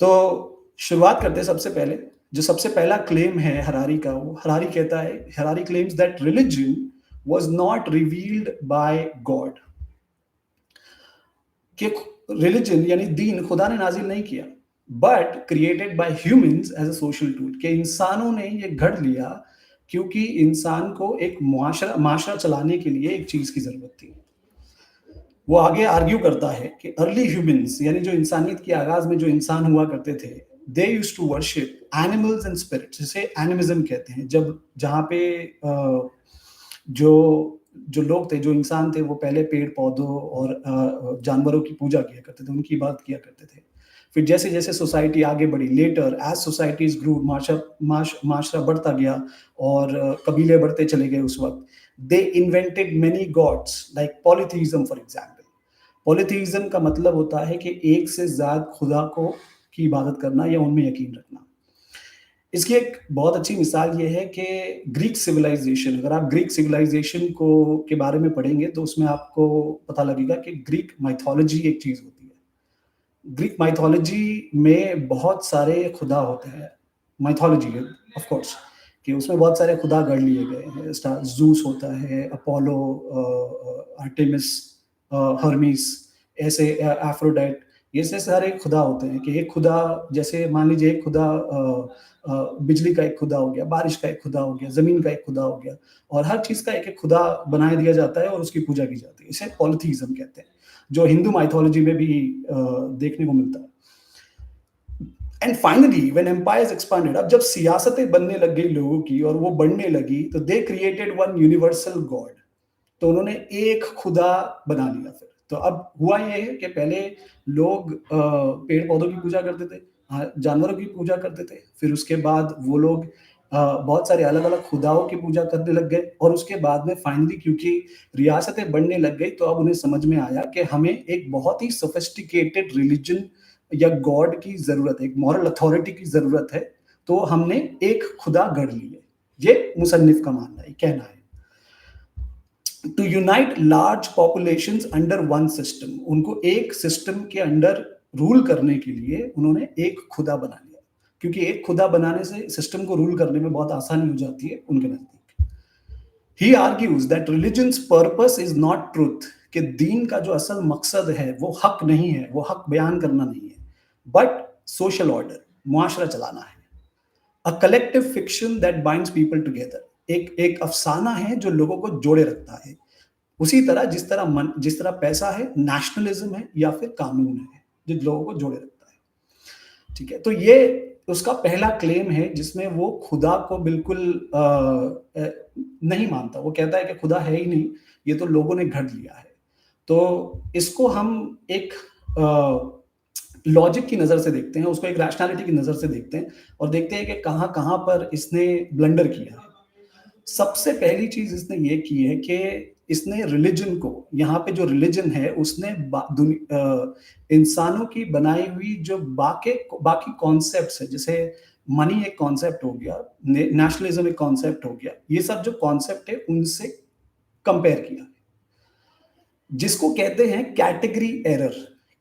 تو शुरुआत करते हैं सबसे पहले, जो सबसे पहला क्लेम है हरारी का, वो हरारी कहता है, Harari claims that religion was not revealed by God, कि रिलिजन यानी दीन खुदा ने नाज़िल नहीं किया, but created by humans as a social tool, कि इंसानों ने ये गढ़ लिया क्योंकि इंसान को एक मुआशरा चलाने के लिए एक चीज़ की ज़रूरत थी। वो आगे आर्ग्यू करता है कि अर्ली ह्यूमन्स यानी जो इंसानियत के आगाज़ में जो इंसान हुआ करते थे, they used to worship animals and spirits, जिसे एनिमिज़्म कहते हैं। जब जहाँ पे जो जो लोग थे, जो इंसान थे, वो पहले पेड़-पौधों और जानवरों की पूजा किया करते थे, उनकी इबादत किया करते थे। फिर जैसे-जैसे सोसाइटी आगे बढ़ी, लेटर एज़ सोसाइटीज़ ग्रू, माशरा बढ़ता गया और कबीले बढ़ते चले गए उस वक़्त। They invented many gods like polytheism for example. Polytheism का मतलब होता है कि एक से ज़्यादा खुदा को की इबादत करना या उनमें यकीन रखना। इसकी एक बहुत अच्छी मिसाल ये है कि ग्रीक सिविलाइज़ेशन, अगर आप ग्रीक सिविलाइज़ेशन को के बारे में पढ़ेंगे तो उसमें आपको पता लगेगा कि ग्रीक माइथोलॉजी एक चीज़ होती है। ग्रीक माइथोलॉजी में बहुत सारे खुदा होते हैं। माइथोलॉजी है ऑफ कोर्स, कि उसमें बहुत सारे खुदा गढ़ लिए गए हैं। स्टार ज़ूस होता है, अपोलो, आर्टेमिस, हर्मीस, ऐसे एफ्रोडाइट, ये से सारे खुदा होते हैं कि एक खुदा, जैसे मान लीजिए एक खुदा बिजली का एक खुदा हो गया, बारिश का एक खुदा हो गया, ज़मीन का एक खुदा हो गया, और हर चीज़ का एक-एक खुदा बना दिया जाता है और उसकी पूजा की जाती है। इसे पॉलीथीज़्म कहते हैं, जो हिंदू माइथोलॉजी में भी देखने को मिलता है। And finally when empires expanded, अब जब सियासतें बनने लग गई लोगों की और वो बढ़ने लगी, तो they created one universal God. तो उन्होंने एक खुदा बना लिया फिर। तो अब हुआ ये है कि पहले लोग पेड़-पौधों की पूजा करते थे, जानवरों की पूजा करते थे, फिर उसके बाद वो लोग बहुत सारे अलग-अलग खुदाओं की पूजा करने लग गए, और उसके बाद में फाइनली क्योंकि रियासतें बढ़ने लग गई, तो अब उन्हें समझ में आया कि हमें एक बहुत ही सोफिस्टिकेटेड रिलिजन या गॉड की ज़रूरत है, एक मॉरल अथॉरिटी की ज़रूरत है, तो हमने एक खुदा गढ़ लिए। ये मुसन्निफ का मानना है, कहना है। To unite large populations under one system, उनको एक सिस्टम के अंडर रूल करने के लिए उन्होंने एक खुदा बना लिया, क्योंकि एक खुदा बनाने से सिस्टम को रूल करने में बहुत आसानी हो जाती है उनके नजदीक। He argues that religion's purpose is not truth, कि दीन का जो असल मकसद है वो हक नहीं है, वो हक बयान करना नहीं है, बट सोशल ऑर्डर, मुआशरा चलाना है। A collective fiction that binds people together, एक एक अफसाना है जो लोगों को जोड़े रखता है। उसी तरह जिस तरह पैसा है, नेशनलिज्म है या फिर कानून है, जो लोगों को जोड़े रखता है। ठीक है, तो ये उसका पहला क्लेम है जिसमें वो खुदा को बिल्कुल नहीं मानता। वो कहता है कि खुदा है ही नहीं, ये तो लोगों ने घड़ लिया है। तो इसको हम एक लॉजिक की नज़र से देखते हैं, उसको एक रैशनैलिटी की नज़र से देखते हैं और देखते हैं कि कहाँ-कहाँ पर इसने ब्लंडर किया है। सबसे पहली चीज़ इसने ये की है कि इसने रिलिजन को, यहाँ पे जो रिलिजन है उसने इंसानों की बनाई हुई जो बाकी कॉन्सेप्ट्स है, जैसे मनी एक कॉन्सेप्ट हो गया, नेशनलिज्म एक कॉन्सेप्ट हो गया, ये सब जो कॉन्सेप्ट है उनसे कंपेयर किया, जिसको कहते हैं कैटेगरी एरर।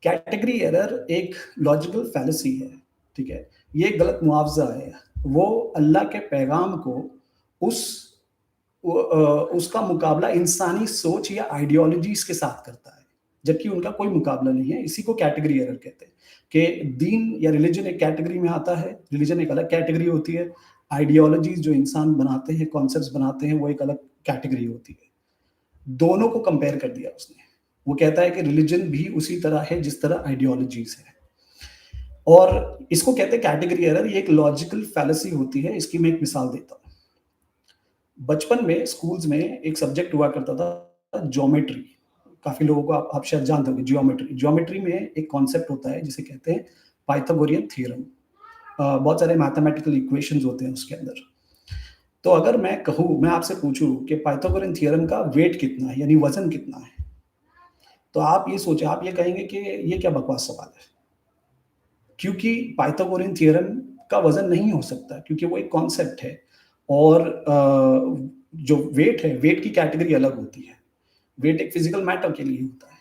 कैटेगरी एरर एक लॉजिकल फैलेसी है, ठीक है? ये गलत मुआवजा है। वो अल्लाह के पैगाम को उस उसका मुकाबला इंसानी सोच या आइडियोलॉजीज़ के साथ करता है, जबकि उनका कोई मुकाबला नहीं है। इसी को कैटेगरी एरर कहते हैं, कि दीन या रिलिजन एक कैटेगरी में आता है, रिलिजन एक अलग कैटेगरी होती है, आइडियोलॉजीज़ जो इंसान बनाते हैं, कॉन्सेप्ट्स बनाते हैं, वो एक अलग कैटेगरी होती है। दोनों को कंपेयर कर दिया उसने। वो कहता है कि रिलिजन भी उसी तरह है जिस तरह आइडियोलॉजीज़ है, और इसको कहते हैं कैटेगरी एरर। ये एक लॉजिकल फैलेसी होती है। इसकी मैं एक मिसाल देता हूँ। बचपन में स्कूल्स में एक सब्जेक्ट हुआ करता था, ज्योमेट्री। काफ़ी लोगों को आप शायद जानते होंगे ज्योमेट्री। ज्योमेट्री में एक कॉन्सेप्ट होता है जिसे कहते हैं पाइथागोरियन थ्योरम। बहुत सारे मैथमेटिकल इक्वेशंस होते हैं उसके अंदर। तो अगर मैं आपसे पूछूँ कि पाइथागोरियन थ्योरम का वेट कितना है, यानी वज़न कितना है? तो आप ये सोचिए, आप ये कहेंगे कि ये क्या बकवास सवाल है? क्योंकि पाइथागोरियन थ्योरम का वज़न नहीं हो सकता, क्योंकि वो एक कॉन्सेप्ट है, और जो वेट है, वेट की कैटेगरी अलग होती है। वेट एक फिज़िकल मैटर के लिए होता है।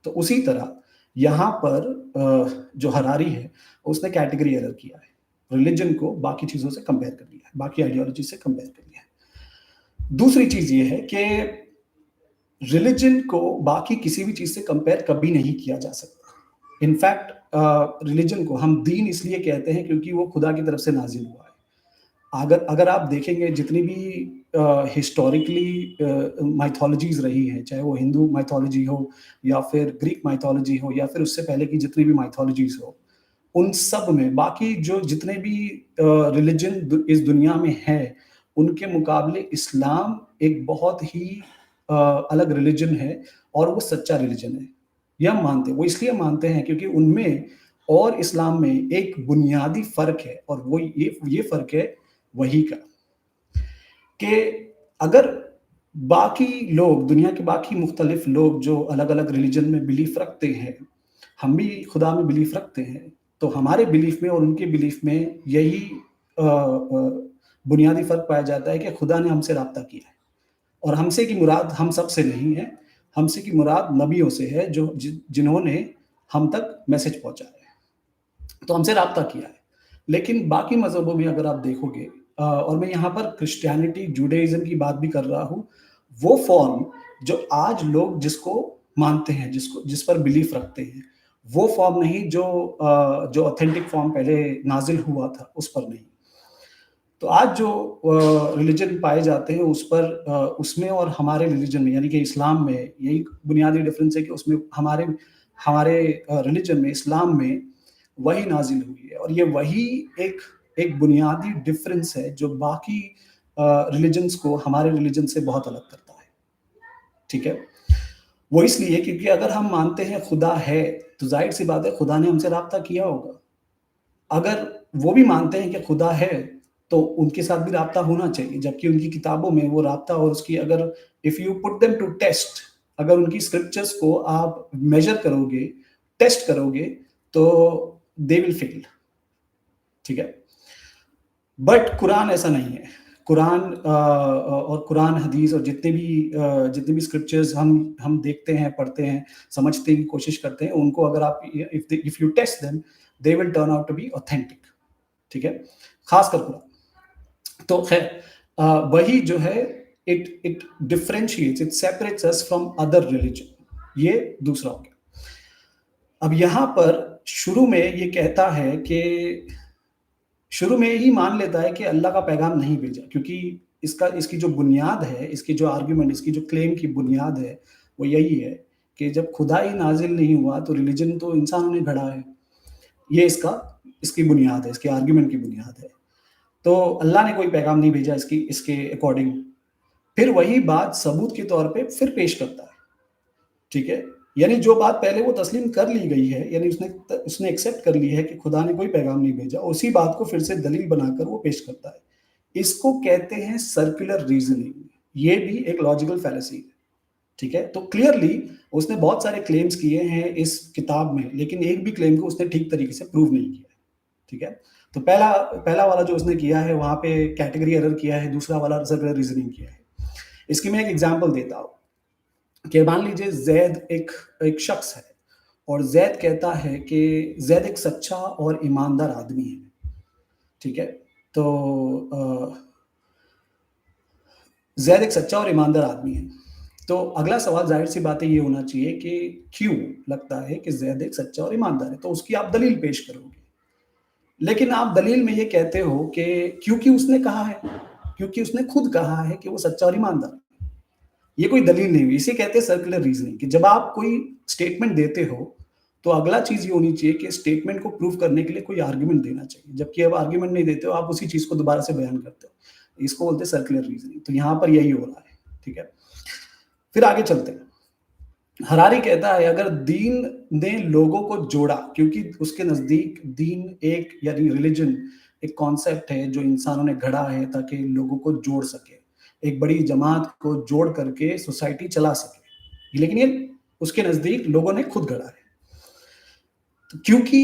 तो उसी तरह यहाँ पर जो हरारी है, उसने कैटेगरी एरर किया है। रिलिजन को बाकी चीज़ों से कंपेयर कर लिया है, बाकी आइडियोलॉजी से कंपेयर कर लिया है। दूसरी चीज़ ये है कि रिलिजन को बाकी किसी भी चीज़ से कंपेयर कभी नहीं किया जा सकता। इनफैक्ट रिलिजन को हम दीन इसलिए कहते हैं क्योंकि वो खुदा की तरफ से नाज़िल हुआ है। अगर अगर आप देखेंगे जितनी भी हिस्टोरिकली माइथोलॉजीज़ रही हैं, चाहे वो हिंदू माइथोलॉजी हो या फिर ग्रीक माइथोलॉजी हो या फिर उससे पहले की जितनी भी माइथोलॉजीज़ हो, उन सब में बाकी जो जितने भी रिलिजन इस दुनिया में है, उनके मुकाबले इस्लाम एक बहुत ही अलग रिलिजन है और वो सच्चा रिलिजन है। ये हम मानते हैं, वो इसलिए मानते हैं क्योंकि उनमें और इस्लाम में एक बुनियादी फ़र्क है और वो ये फ़र्क है वही का, कि अगर बाकी लोग, दुनिया के बाकी मुख्तलिफ लोग जो अलग-अलग रिलिजन में बिलीफ रखते हैं, हम भी खुदा में बिलीफ रखते हैं, तो हमारे बिलीफ में और उनके बिलीफ में यही बुनियादी फ़र्क पाया जाता है कि खुदा ने हमसे राब्ता किया है और हमसे की मुराद हम सब से नहीं है, हमसे की मुराद नबियों से है जो जिन्होंने हम तक मैसेज पहुँचाया है। तो हमसे राब्ता किया है। लेकिन बाकी मज़हबों में अगर आप देखोगे और मैं यहाँ पर क्रिश्चियनिटी, जुडाइज़्म की बात भी कर रहा हूँ, वो फ़ॉर्म जो आज लोग जिसको मानते हैं, जिस पर बिलीफ रखते हैं, वो फ़ॉर्म नहीं जो ऑथेंटिक फ़ॉर्म पहले नाज़िल हुआ था, उस पर नहीं। तो आज जो रिलिजन पाए जाते हैं उस पर उसमें और हमारे रिलिजन में यानी कि इस्लाम में यही बुनियादी डिफरेंस है कि उसमें हमारे हमारे रिलिजन में, इस्लाम में वही नाजिल हुई है और ये वही एक एक बुनियादी डिफरेंस है जो बाकी रिलिजन्स को हमारे रिलिजन से बहुत अलग करता है। ठीक है? वो इसलिए क्योंकि अगर हम मानते हैं खुदा है, तो ज़ाहिर-सी बात है खुदा ने हमसे राब्ता किया होगा। अगर वो भी मानते हैं कि खुदा है, तो उनके साथ भी राब्ता होना चाहिए, जबकि उनकी किताबों में वो राब्ता और उसकी अगर if you put them to test, अगर उनकी स्क्रिप्चर्स को आप मेज़र करोगे, टेस्ट करोगे, तो दे विल फेल। ठीक है? बट कुरान ऐसा नहीं है। कुरान और कुरान, हदीस और जितने भी स्क्रिप्चर्स हम देखते हैं, पढ़ते हैं, समझने की कोशिश करते हैं, उनको अगर आप if you test them, they will turn out to be authentic. ठीक है? खासकर कुरान। तो खैर वही जो है it differentiates, it separates us from other religion. ये दूसरा हो गया। अब यहाँ पर शुरू में ये कहता है कि शुरू में ही मान लेता है कि अल्लाह का पैगाम नहीं भेजा, क्योंकि इसकी जो बुनियाद है, इसकी जो आर्ग्यूमेंट, इसकी जो क्लेम की बुनियाद है, वो यही है कि जब खुदा ही नाज़िल नहीं हुआ, तो रिलीजन तो इंसानों ने गढ़ा है। ये इसकी बुनियाद है, इसके आर्ग्यूमेंट की बुनियाद है। तो अल्लाह ने कोई पैगाम नहीं भेजा इसके अकॉर्डिंग। फिर वही बात सबूत के तौर पे फिर पेश करता है। ठीक है? यानी जो बात पहले वो तस्लीम कर ली गई है, यानी उसने एक्सेप्ट कर ली है कि खुदा ने कोई पैगाम नहीं भेजा, उसी बात को फिर से दलील बनाकर वो पेश करता है। इसको कहते हैं सर्कुलर रीज़निंग। ये भी एक लॉजिकल फैलेसी है। ठीक है? तो क्लियरली उसने बहुत सारे क्लेम्स किए हैं इस किताब में, लेकिन एक भी क्लेम को उसने ठीक तरीके से प्रूव नहीं किया है। ठीक है? तो पहला वाला जो उसने किया है, वहाँ पे कैटेगरी एरर किया है, दूसरा वाला सर्कुलर रीज़निंग किया है। इसकी मैं एक एग्ज़ाम्पल देता हूँ कि मान लीजिए ज़ैद एक शख्स है और ज़ैद कहता है कि ज़ैद एक सच्चा और ईमानदार आदमी है। ठीक है? तो ज़ैद एक सच्चा और ईमानदार आदमी है। तो अगला सवाल ज़ाहिर-सी बात है ये होना चाहिए कि क्यों लगता है कि ज़ैद एक सच्चा और ईमानदार है? तो उसकी आप दलील पेश करोगे। लेकिन आप दलील में ये कहते हो कि क्योंकि उसने कहा है, क्योंकि उसने खुद कहा है कि वो सच्चा और ईमानदार है। ये कोई दलील नहीं हुई। इसे कहते हैं सर्कुलर रीज़निंग, कि जब आप कोई स्टेटमेंट देते हो, तो अगला चीज़ ये होनी चाहिए कि स्टेटमेंट को प्रूव करने के लिए कोई आर्गुमेंट देना चाहिए। जबकि अब आर्गुमेंट नहीं देते हो, आप उसी चीज़ को दोबारा से बयान करते हो। इसको बोलते हैं सर्कुलर रीज़निंग। तो यहाँ पर यही हो रहा है। ठीक है? फिर आगे चलते हैं। हरारी कहता है अगर दीन ने लोगों को जोड़ा, क्योंकि उसके नज़दीक दीन एक यानी रिलिजन एक कॉन्सेप्ट है जो इंसानों ने गढ़ा है ताकि लोगों को जोड़ सके, एक बड़ी जमात को जोड़ करके सोसाइटी चला सके। लेकिन ये उसके नज़दीक लोगों ने खुद गढ़ा है। तो क्योंकि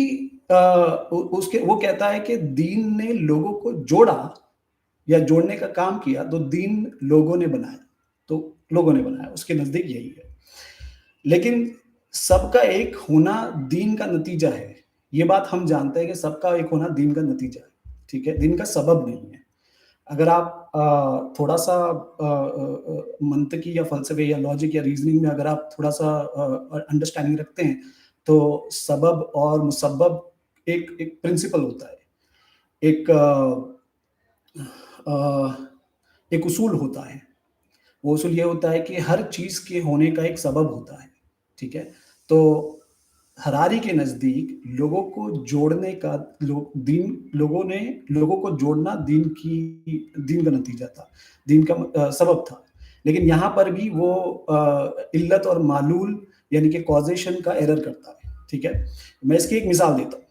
उसके वो कहता है कि दीन ने लोगों को जोड़ा या जोड़ने का काम किया, तो दीन लोगों ने बनाया। तो लोगों ने बनाया, उसके नज़दीक यही है। लेकिन سب کا ایک ہونا دین کا نتیجہ ہے، یہ بات ہم جانتے ہیں کہ سب کا ایک ہونا دین کا نتیجہ ہے، ٹھیک ہے؟ دین کا سبب نہیں ہے۔ اگر آپ تھوڑا-سا منطقی یا فلسفے یا لاجک یا ریزننگ میں اگر آپ تھوڑا-سا انڈرسٹینڈنگ رکھتے ہیں، تو سبب اور مسبب ایک پرنسپل ہوتا ہے، ایک آ، ایک اصول ہوتا ہے۔ وہ اصول یہ ہوتا ہے کہ ہر چیز کے ہونے کا ایک سبب ہوتا ہے، ٹھیک ہے؟ تو ہراری کے نزدیک لوگوں کو جوڑنے کا لوگوں نے لوگوں کو جوڑنا دین کا نتیجہ تھا، دین کا سبب تھا۔ لیکن یہاں پر بھی وہ علت اور معلول یعنی کہ کازیشن کا ایرر کرتا ہے، ٹھیک ہے؟ میں اس کی ایک مثال دیتا ہوں،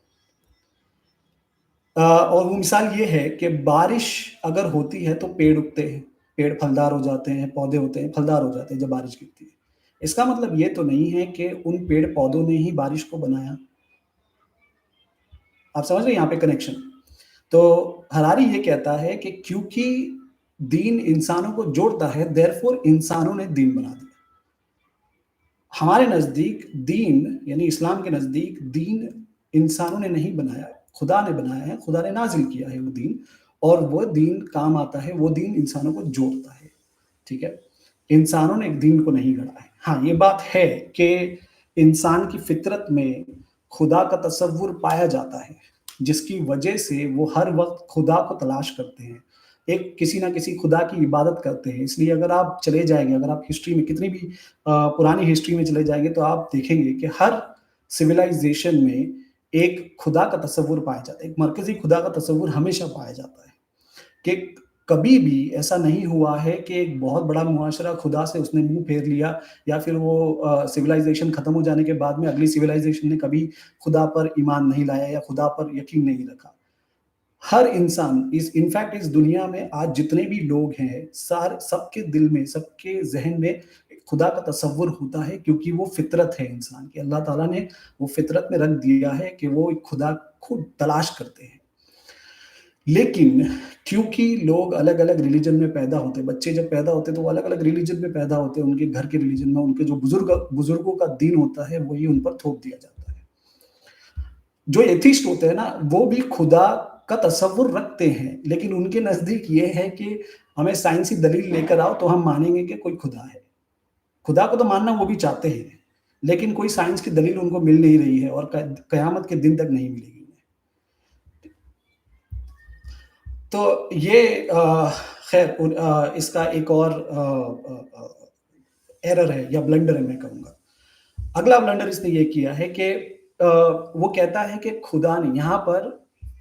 اور وہ مثال یہ ہے کہ بارش اگر ہوتی ہے تو پیڑ اگتے ہیں، پیڑ پھلدار ہو جاتے ہیں، پودے ہوتے ہیں پھلدار ہو جاتے ہیں جب بارش گرتی ہے۔ اس کا مطلب یہ تو نہیں ہے کہ ان پیڑ پودوں نے ہی بارش کو بنایا۔ آپ سمجھ رہے ہیں یہاں پہ کنیکشن؟ تو ہراری یہ کہتا ہے کہ کیونکہ دین انسانوں کو جوڑتا ہے therefore انسانوں نے دین بنا دیا۔ ہمارے نزدیک دین یعنی اسلام کے نزدیک دین انسانوں نے نہیں بنایا، خدا نے بنایا ہے، خدا نے نازل کیا ہے وہ دین، اور وہ دین کام آتا ہے، وہ دین انسانوں کو جوڑتا ہے، ٹھیک ہے؟ انسانوں نے ایک دین کو نہیں گڑھا ہے۔ ہاں یہ بات ہے کہ انسان کی فطرت میں خدا کا تصور پایا جاتا ہے، جس کی وجہ سے وہ ہر وقت خدا کو تلاش کرتے ہیں، ایک کسی نہ کسی خدا کی عبادت کرتے ہیں۔ اس لیے اگر آپ چلے جائیں گے، اگر آپ ہسٹری میں کتنی بھی پرانی ہسٹری میں چلے جائیں گے تو آپ دیکھیں گے کہ ہر سویلائزیشن میں ایک خدا کا تصور پایا جاتا ہے، ایک مرکزی خدا کا تصور ہمیشہ پایا جاتا ہے، کہ کبھی بھی ایسا نہیں ہوا ہے کہ ایک بہت بڑا معاشرہ خدا سے اس نے منہ پھیر لیا، یا پھر وہ سویلائزیشن ختم ہو جانے کے بعد میں اگلی سویلائزیشن نے کبھی خدا پر ایمان نہیں لایا یا خدا پر یقین نہیں رکھا۔ ہر انسان انفیکٹ اس دنیا میں آج جتنے بھی لوگ ہیں، سب کے دل میں، سب کے ذہن میں خدا کا تصور ہوتا ہے، کیونکہ وہ فطرت ہے انسان کی۔ اللہ تعالیٰ نے وہ فطرت میں رکھ دیا ہے کہ وہ ایک خدا خود تلاش کرتے ہیں۔ لیکن کیونکہ لوگ الگ الگ ریلیجن میں پیدا ہوتے ہیں، بچے جب پیدا ہوتے ہیں تو وہ الگ الگ ریلیجن میں پیدا ہوتے ہیں، ان کے گھر کے ریلیجن میں ان کے جو بزرگوں کا دین ہوتا ہے وہی ان پر تھوپ دیا جاتا ہے۔ جو ایتھیسٹ ہوتے ہیں نا، وہ بھی خدا کا تصور رکھتے ہیں، لیکن ان کے نزدیک یہ ہے کہ ہمیں سائنسی دلیل لے کر آؤ تو ہم مانیں گے کہ کوئی خدا ہے۔ خدا کو تو ماننا وہ بھی چاہتے ہیں، لیکن کوئی سائنس کی دلیل ان کو مل نہیں رہی ہے، اور قیامت کے دن تک نہیں ملے گی۔ تو یہ خیر اس کا ایک اور ایرر ہے یا بلنڈر ہے میں کہوں گا۔ اگلا بلنڈر اس نے یہ کیا ہے کہ وہ کہتا ہے کہ خدا نے یہاں پر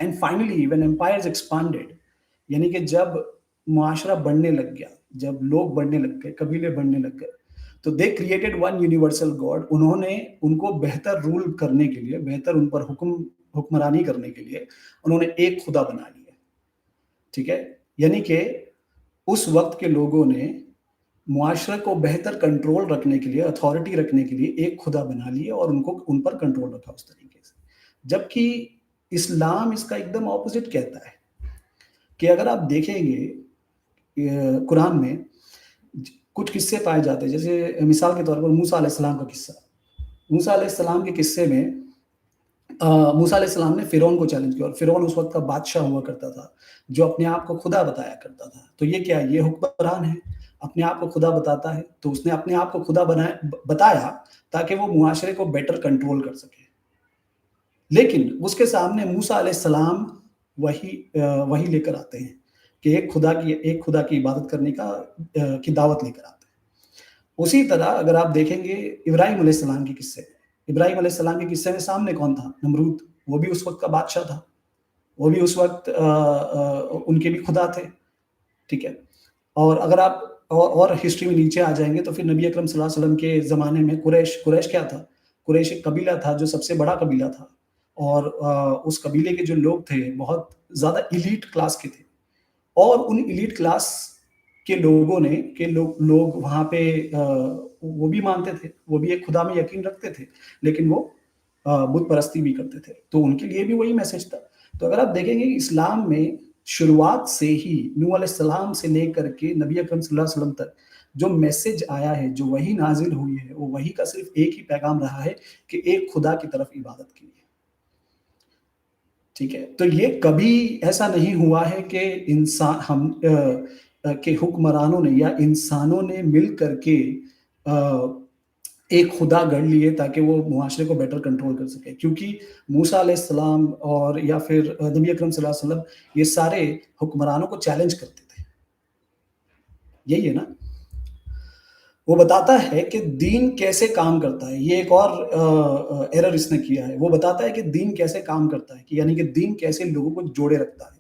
and finally when empires expanded، یعنی کہ جب معاشرہ بڑھنے لگ گیا، جب لوگ بڑھنے لگ گئے، قبیلے بڑھنے لگ گئے، تو they created one universal God, انہوں نے ان کو بہتر رول کرنے کے لیے، بہتر ان پر حکمرانی کرنے کے لیے انہوں نے ایک خدا بنا لیا، ٹھیک ہے؟ یعنی کہ اس وقت کے لوگوں نے معاشرے کو بہتر کنٹرول رکھنے کے لیے، اتھارٹی رکھنے کے لیے ایک خدا بنا لیا اور ان پر کنٹرول رکھا اس طریقے سے۔ جبکہ اسلام اس کا ایک دم اپوزٹ کہتا ہے کہ اگر آپ دیکھیں گے قرآن میں کچھ قصے پائے جاتے ہیں، جیسے مثال کے طور پر موسیٰ علیہ السلام کا قصہ۔ موسیٰ علیہ السلام کے قصے میں موسیٰ علیہ السلام نے فرعون کو چیلنج کیا، اور فرعون اس وقت کا بادشاہ ہوا کرتا تھا جو اپنے آپ کو خدا بتایا کرتا تھا۔ تو یہ کیا ہے؟ یہ حکمران ہے، اپنے آپ کو خدا بتاتا ہے، تو اس نے اپنے آپ کو خدا بتایا تاکہ وہ معاشرے کو بیٹر کنٹرول کر سکے۔ لیکن اس کے سامنے موسیٰ علیہ السلام وہی لے کر آتے ہیں کہ ایک خدا کی عبادت کرنے کی دعوت لے کر آتے ہیں۔ اسی طرح اگر آپ دیکھیں گے ابراہیم علیہ السلام کے قصے، ابراہیم علیہ السلام کے قصے میں سامنے کون تھا؟ نمرود، وہ بھی اس وقت کا بادشاہ تھا، وہ بھی اس وقت ان کے بھی خدا تھے، ٹھیک ہے؟ اور اگر آپ اور ہسٹری میں نیچے آ جائیں گے تو پھر نبی اکرم صلی اللہ علیہ وسلم کے زمانے میں قریش کیا تھا؟ قریش ایک قبیلہ تھا جو سب سے بڑا قبیلہ تھا، اور اس قبیلے کے جو لوگ تھے بہت زیادہ ایلیٹ کلاس کے تھے، اور ان ایلیٹ کلاس کے لوگوں نے لوگ وہاں پہ وہ بھی مانتے تھے، وہ بھی ایک خدا میں یقین رکھتے تھے، لیکن وہ بت پرستی بھی کرتے تھے، تو ان کے لیے بھی وہی میسج تھا۔ تو اگر آپ دیکھیں گے اسلام میں شروعات سے ہی نوح علیہ السلام سے لے کر کے نبی اکرم صلی اللہ علیہ وسلم تک جو میسج آیا ہے، جو وحی نازل ہوئی ہے، وہ وحی کا صرف ایک ہی پیغام رہا ہے کہ ایک خدا کی طرف عبادت کیجیے، ٹھیک ہے؟ تو یہ کبھی ایسا نہیں ہوا ہے کہ انسان کہ حکمرانوں نے یا انسانوں نے مل کر کے آ، ایک خدا گڑھ لیے تاکہ وہ معاشرے کو بیٹر کنٹرول کر سکے، کیونکہ موسیٰ علیہ السلام اور یا پھر نبی اکرم صلی اللہ علیہ وسلم یہ سارے حکمرانوں کو چیلنج کرتے تھے، یہی ہے نا؟ وہ بتاتا ہے کہ دین کیسے کام کرتا ہے، یہ ایک اور ایرر اس نے کیا ہے، وہ بتاتا ہے کہ دین کیسے کام کرتا ہے، کہ یعنی کہ دین کیسے لوگوں کو جوڑے رکھتا ہے،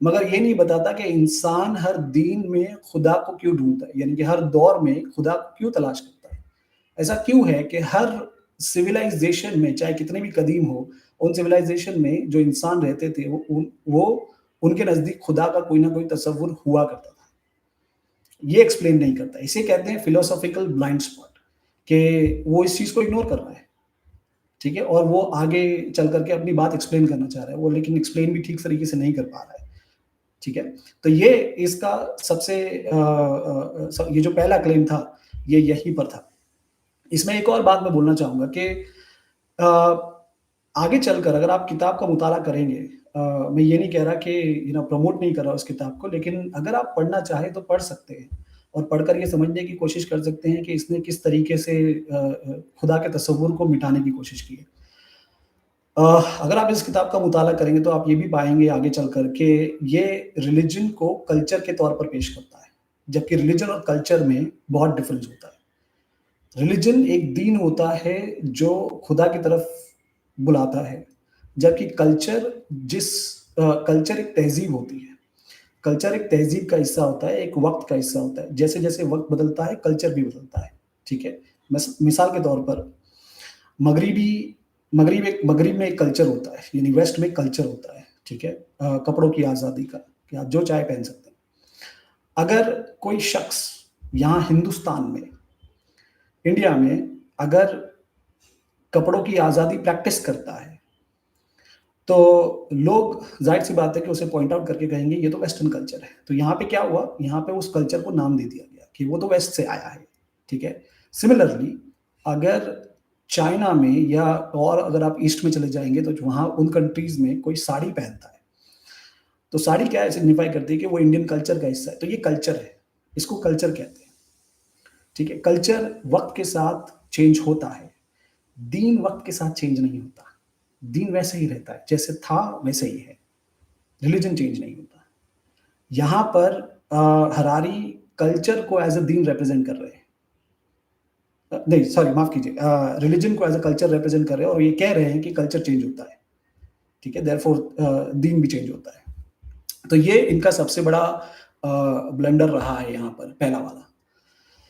مگر یہ نہیں بتاتا کہ انسان ہر دین میں خدا کو کیوں ڈھونڈتا ہے، یعنی کہ ہر دور میں خدا کو کیوں تلاش کرتا ہے۔ ایسا کیوں ہے کہ ہر سویلائزیشن میں چاہے کتنے بھی قدیم ہو، ان سویلائزیشن میں جو انسان رہتے تھے وہ ان کے نزدیک خدا کا کوئی نہ کوئی تصور ہوا کرتا تھا، یہ ایکسپلین نہیں کرتا، اسے کہتے ہیں فلوسافیکل بلائنڈ اسپاٹ، کہ وہ اس چیز کو اگنور کر رہا ہے، ٹھیک ہے، اور وہ آگے چل کر کے اپنی بات ایکسپلین کرنا چاہ رہا ہے، وہ لیکن ایکسپلین بھی ٹھیک طریقے سے نہیں کر پا رہا ہے، ٹھیک ہے۔ تو یہ اس کا سب سے یہ جو پہلا کلیم تھا یہ یہی پر تھا۔ اس میں ایک اور بات میں بولنا چاہوں گا کہ آگے چل کر اگر آپ کتاب کا مطالعہ کریں گے، میں یہ نہیں کہہ رہا کہ پروموٹ نہیں کر رہا اس کتاب کو، لیکن اگر آپ پڑھنا چاہیں تو پڑھ سکتے ہیں اور پڑھ کر یہ سمجھنے کی کوشش کر سکتے ہیں کہ اس نے کس طریقے سے خدا کے تصور کو مٹانے کی کوشش کی ہے۔ اگر آپ اس کتاب کا مطالعہ کریں گے تو آپ یہ بھی پائیں گے آگے چل کر کہ یہ ریلیجن کو کلچر کے طور پر پیش کرتا ہے، جبکہ ریلیجن اور کلچر میں بہت ڈفرنس ہوتا ہے۔ ریلیجن ایک دین ہوتا ہے جو خدا کی طرف بلاتا ہے، جبکہ کلچر ایک تہذیب ہوتی ہے، کلچر ایک تہذیب کا حصہ ہوتا ہے، ایک وقت کا حصہ ہوتا ہے، جیسے جیسے وقت بدلتا ہے کلچر بھی بدلتا ہے، ٹھیک ہے۔ مثال کے طور پر مغرب میں ایک کلچر ہوتا ہے، یعنی ویسٹ میں ایک کلچر ہوتا ہے، ٹھیک ہے، کپڑوں کی آزادی کا، کہ آپ جو چاہے پہن سکتے ہیں۔ اگر کوئی شخص یہاں ہندوستان میں، انڈیا میں اگر کپڑوں کی آزادی پریکٹس کرتا ہے تو لوگ ظاہر سی بات ہے کہ اسے پوائنٹ آؤٹ کر کے کہیں گے یہ تو ویسٹرن کلچر ہے، تو یہاں پہ کیا ہوا، یہاں پہ اس کلچر کو نام دے دیا گیا کہ وہ تو ویسٹ سے آیا ہے، ٹھیک ہے۔ سملرلی اگر چائنا میں یا اور اگر آپ ایسٹ میں چلے جائیں گے تو وہاں ان کنٹریز میں کوئی ساڑی پہنتا ہے تو ساڑی کیا سگنیفائی کرتی ہے کہ وہ انڈین کلچر کا حصہ ہے، تو یہ کلچر ہے، اس کو کلچر کہتے ہیں، ٹھیک ہے۔ کلچر وقت کے ساتھ چینج ہوتا ہے، دین وقت کے ساتھ چینج نہیں ہوتا، دین ویسے ہی رہتا ہے، جیسے تھا ویسے ہی ہے، ریلیجن چینج نہیں ہوتا۔ یہاں پر ہراری کلچر کو ایز اے دین ریپرزینٹ کر رہے ہیں، نہیں سوری معاف کیجیے، ریلیجن کو ایز اے کلچر ریپرزینٹ کر رہے ہیں اور یہ کہہ رہے ہیں کہ کلچر چینج ہوتا ہے، ٹھیک ہے، دیئرفور دین بھی چینج ہوتا ہے۔ تو یہ ان کا سب سے بڑا بلنڈر رہا ہے یہاں پر، پہلا والا۔